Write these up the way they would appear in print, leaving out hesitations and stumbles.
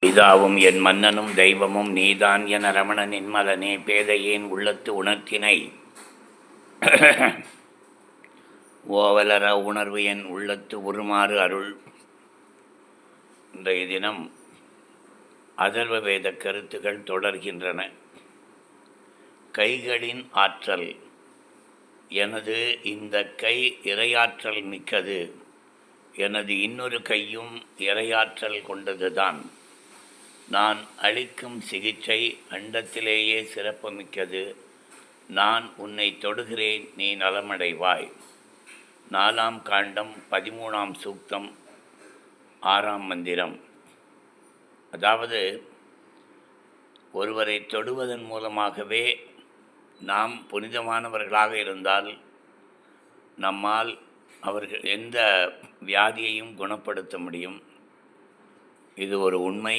பிதாவும் என் மன்னனும் தெய்வமும் நீதான் என ரமணனின் மலனே பேதையேன் உள்ளத்து உணர்த்தினை ஓவலர உணர்வு என் உள்ளத்து உருமாறு அருள். இன்றைய தினம் அதர்வ வேத கருத்துகள் தொடர்கின்றன. கைகளின் ஆற்றல். எனது இந்த கை இறையாற்றல் மிக்கது, எனது இன்னொரு கையும் இறையாற்றல் கொண்டதுதான். நான் அளிக்கும் சிகிச்சை அண்டத்திலேயே சிறப்புமிக்கது. நான் உன்னை தொடுகிறேன், நீ நலமடைவாய். 4ஆம் காண்டம் 13ஆம் சூக்தம் 6ஆம் மந்திரம். அதாவது, ஒருவரை தொடுவதன் மூலமாகவே நாம் புனிதமானவர்களாக இருந்தால் நம்மால் அவர்கள் எந்த வியாதியையும் குணப்படுத்த முடியும். இது ஒரு உண்மை.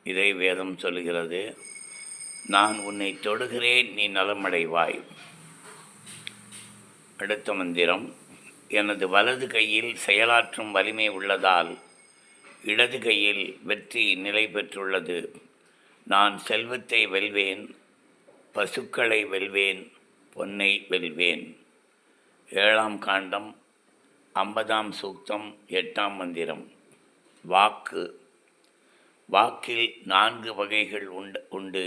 இதை வேதம் சொல்லுகிறது. நான் உன்னை தொடுகிறேன், நீ நலமடைவாய். அடுத்த மந்திரம். எனது வலது கையில் செயலாற்றும் வலிமை உள்ளதால் இடது கையில் வெற்றி நிலை பெற்றுள்ளது. நான் செல்வத்தை வெல்வேன், பசுக்களை வெல்வேன், பொன்னை வெல்வேன். 7ஆம் காண்டம் 50ஆம் சூக்தம் 8ஆம் மந்திரம். வாக்கு. வாக்கில் 4 வகைகள் உண்டு.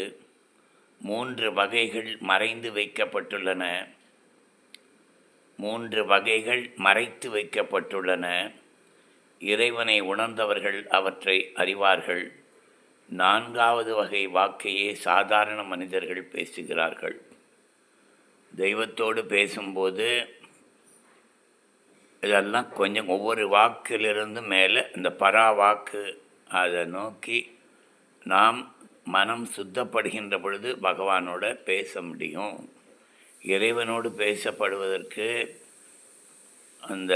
3 வகைகள் மறைந்து வைக்கப்பட்டுள்ளன. 3 வகைகள் மறைத்து வைக்கப்பட்டுள்ளன. இறைவனை உணர்ந்தவர்கள் அவற்றை அறிவார்கள். 4வது வகை வாக்கையே சாதாரண மனிதர்கள் பேசுகிறார்கள். தெய்வத்தோடு பேசும்போது இதெல்லாம் கொஞ்சம் ஒவ்வொரு வாக்கிலிருந்து மேலே இந்த பரா வாக்கு, அதை நோக்கி நாம் மனம் சுத்தப்படுகின்ற பொழுது பகவானோட பேச முடியும். இறைவனோடு பேசப்படுவதற்கு அந்த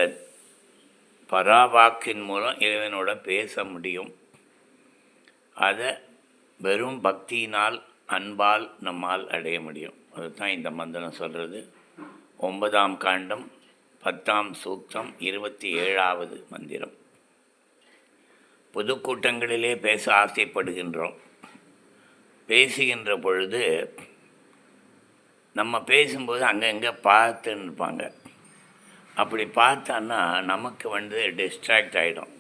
பராவாக்கின் மூலம் இறைவனோட பேச முடியும். அதை வெறும் பக்தியினால், அன்பால் நம்மால் அடைய முடியும். அதுதான் இந்த மந்திரம் சொல்கிறது. 9ஆம் காண்டம் 10ஆம் சூக்தம் 27வது மந்திரம். பொதுக்கூட்டங்களிலே பேச ஆசைப்படுகின்றோம். பேசுகின்ற பொழுது நம்ம பேசும்போது அங்கங்கே பார்த்துன்னு இருப்பாங்க. அப்படி பார்த்தான்னா நமக்கு டிஸ்ட்ராக்ட் ஆகிடும்.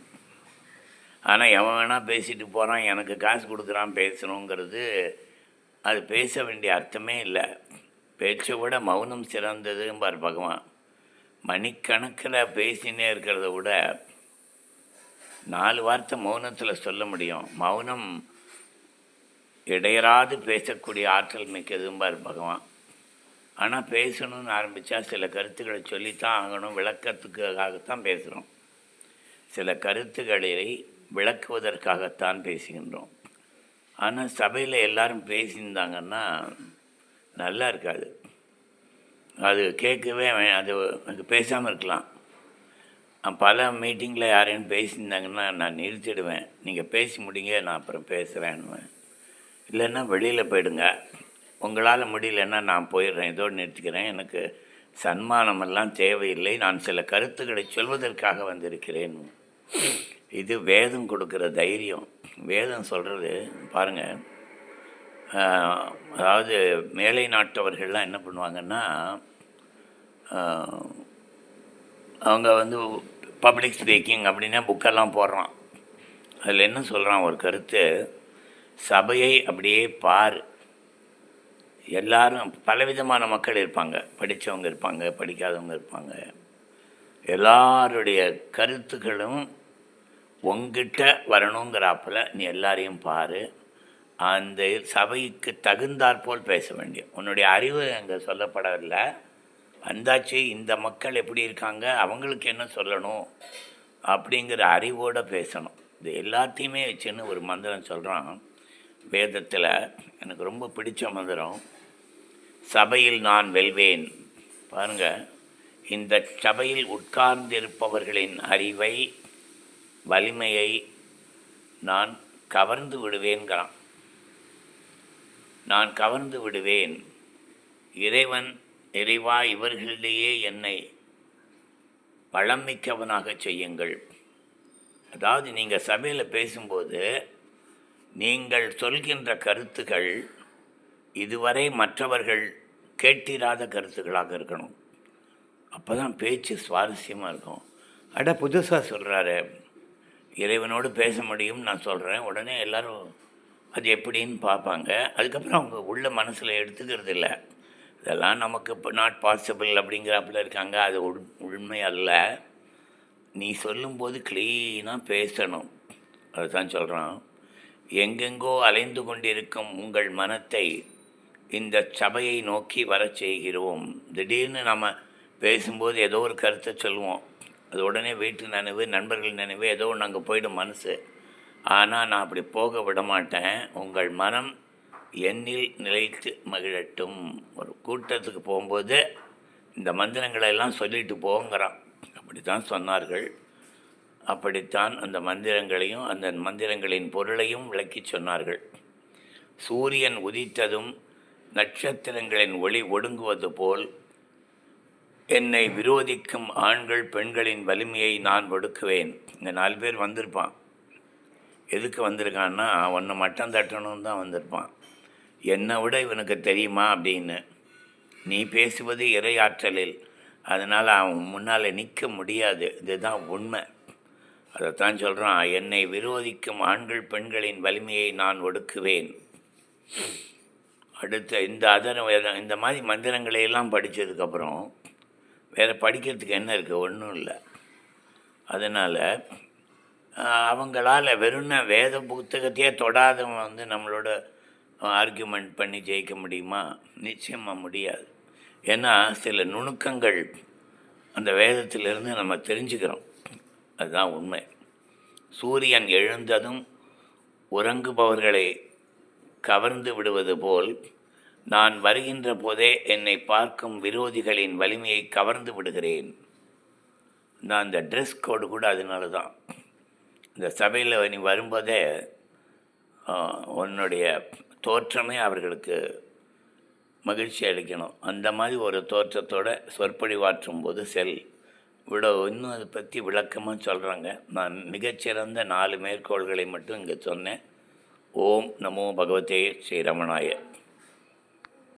ஆனால் எவன் வேணால் பேசிட்டு போகிறான், எனக்கு காசு கொடுக்குறான் பேசணுங்கிறது அது பேச வேண்டிய அர்த்தமே இல்லை. பேச்சை விட மௌனம் சிறந்ததும்பார் பகவான். மணிக்கணக்கில் பேசினே இருக்கிறத விட 4 வார்த்தை மௌனத்தில் சொல்ல முடியும். மௌனம் இடையராது பேசக்கூடிய ஆற்றல் மிக்கதும்பார் பகவான். ஆனால் பேசணும்னு ஆரம்பித்தா சில கருத்துக்களை சொல்லித்தான் ஆகணும். விளக்கத்துக்காகத்தான் பேசுகிறோம். சில கருத்துக்களை விளக்குவதற்காகத்தான் பேசுகின்றோம். ஆனால் சபையில் எல்லாரும் பேசியிருந்தாங்கன்னா நல்லா இருக்காது. அது கேட்கவே அது பேசாமல் இருக்கலாம். பல மீட்டிங்கில் யாரையும் பேசியிருந்தாங்கன்னா நான் நிறுத்திடுவேன். நீங்கள் பேசி முடிங்க, நான் அப்புறம் பேசுகிறேன்னுவேன். இல்லைன்னா வெளியில் போயிடுங்க, உங்களால் முடியலன்னா நான் போயிடுறேன், இதோடு நிறுத்திக்கிறேன், எனக்கு சன்மானமெல்லாம் தேவையில்லை, நான் சில கருத்துக்களை சொல்வதற்காக வந்திருக்கிறேன். இது வேதம் கொடுக்குற தைரியம். வேதம் சொல்கிறது பாருங்கள். அதாவது மேலை நாட்டவர்கள்லாம் என்ன பண்ணுவாங்கன்னா, அவங்க பப்ளிக் ஸ்பீக்கிங் அப்படின்னா புக்கெல்லாம் போடுறான். அதில் என்ன சொல்கிறான் ஒரு கருத்து, சபையை அப்படியே பார். எல்லாரும் பலவிதமான மக்கள் இருப்பாங்க. படித்தவங்க இருப்பாங்க, படிக்காதவங்க இருப்பாங்க. எல்லாருடைய கருத்துக்களும் உங்ககிட்ட வரணுங்கிறாப்பில் நீ எல்லாரையும் பாரு. அந்த சபைக்கு தகுந்தாற்போல் பேச வேண்டிய உன்னுடைய அறிவு அங்கே சொல்லப்படவில்லை. வந்தாச்சு, இந்த மக்கள் எப்படி இருக்காங்க, அவங்களுக்கு என்ன சொல்லணும் அப்படிங்கிற அறிவோடு பேசணும். இது எல்லாத்தையுமே வச்சுன்னு ஒரு மந்திரம் சொல்கிறான் வேதத்தில். எனக்கு ரொம்ப பிடிச்ச மந்திரம். சபையில் நான் வெல்வேன். பாருங்கள், இந்த சபையில் உட்கார்ந்திருப்பவர்களின் அறிவை, வலிமையை நான் கவர்ந்து விடுவேன்கிறான். நான் கவர்ந்து விடுவேன். இறைவா, இவர்களிடையே என்னை வளமிக்கவனாக செய்யுங்கள். அதாவது நீங்கள் சபையில் பேசும்போது நீங்கள் சொல்கின்ற கருத்துக்கள் இதுவரை மற்றவர்கள் கேட்டிராத கருத்துக்களாக இருக்கணும். அப்போ தான் பேச்சு சுவாரஸ்யமாக இருக்கும். புதுசாக சொல்கிறாரு, இறைவனோடு பேச முடியும்னு நான் சொல்கிறேன். உடனே எல்லோரும் அது எப்படின்னு பார்ப்பாங்க. அதுக்கப்புறம் அவங்க உள்ள மனசில் எடுத்துக்கிறது இல்லை. இதெல்லாம் நமக்கு இப்போ நாட் பாசிபிள் அப்படிங்கிறாப்புல இருக்காங்க. அது உண்மை அல்ல. நீ சொல்லும்போது க்ளீனாக பேசணும். அதுதான் சொல்கிறான். எங்கெங்கோ அலைந்து கொண்டிருக்கும் உங்கள் மனத்தை இந்த சபையை நோக்கி வரச் செய்கிறோம். திடீர்னு நம்ம பேசும்போது ஏதோ ஒரு கருத்தை சொல்லுவோம். அது உடனே வீட்டு நினைவு, நண்பர்கள் நினைவு, ஏதோ ஒன்று அங்கே போய்டும் மனசு. ஆனால் நான் அப்படி போக விட மாட்டேன். உங்கள் மனம் என்னில் நிலைத்து மகிழட்டும். ஒரு கூட்டத்துக்கு போகும்போது இந்த மந்திரங்களை எல்லாம் சொல்லிட்டு போங்கிறான். அப்படி தான் சொன்னார்கள். அப்படித்தான் அந்த மந்திரங்களையும் அந்த மந்திரங்களின் பொருளையும் விளக்கி சொன்னார்கள். சூரியன் உதித்ததும் நட்சத்திரங்களின் ஒளி ஒடுங்குவது போல் என்னை விரோதிக்கும் ஆண்கள் பெண்களின் வலிமையை நான் ஒடுக்குவேன். இங்கே 4 பேர் வந்திருப்பான். எதுக்கு வந்திருக்கான்னா ஒன்று மட்டம் தட்டணும்னு தான் வந்திருப்பான். என்னை விட இவனுக்கு தெரியுமா அப்படின்னு. நீ பேசுவது இறையாற்றலில், அதனால் அவன் முன்னால் நிற்க முடியாது. இதுதான் உண்மை. அதைத்தான் சொல்கிறான். என்னை விரோதிக்கும் ஆண்கள் பெண்களின் வலிமையை நான் ஒடுக்குவேன். அடுத்த இந்த மாதிரி மந்திரங்களையெல்லாம் படித்ததுக்கப்புறம் வேறு படிக்கிறதுக்கு என்ன இருக்குது? ஒன்றும் இல்லை. அதனால் அவங்களால் வெறும் வேத புத்தகத்தையே தொடாதவன் நம்மளோட ஆர்கியூமெண்ட் பண்ணி ஜெயிக்க முடியுமா? நிச்சயமாக முடியாது. ஏன்னா சில நுணுக்கங்கள் அந்த வேதத்திலிருந்து நம்ம தெரிஞ்சுக்கிறோம். அதுதான் உண்மை. சூரியன் எழுந்ததும் உறங்குபவர்களை கவர்ந்து விடுவது போல் நான் வருகின்ற போதே என்னை பார்க்கும் விரோதிகளின் வலிமையை கவர்ந்து விடுகிறேன். நான் அந்த ட்ரெஸ் கோடு கூட அதனால தான். இந்த சபையில் நீ வரும்போதே உன்னுடைய தோற்றமே அவர்களுக்கு மகிழ்ச்சி அளிக்கணும். அந்த மாதிரி ஒரு தோற்றத்தோடு சொற்பொழிவாற்றும் போது இவ்வளோ இன்னும் அதை பற்றி விளக்கமாக சொல்கிறாங்க. நான் மிகச்சிறந்த 4 மேற்கோள்களை மட்டும் இங்கே சொன்னேன். ஓம் நமோ பகவதே ஸ்ரீரமணாய.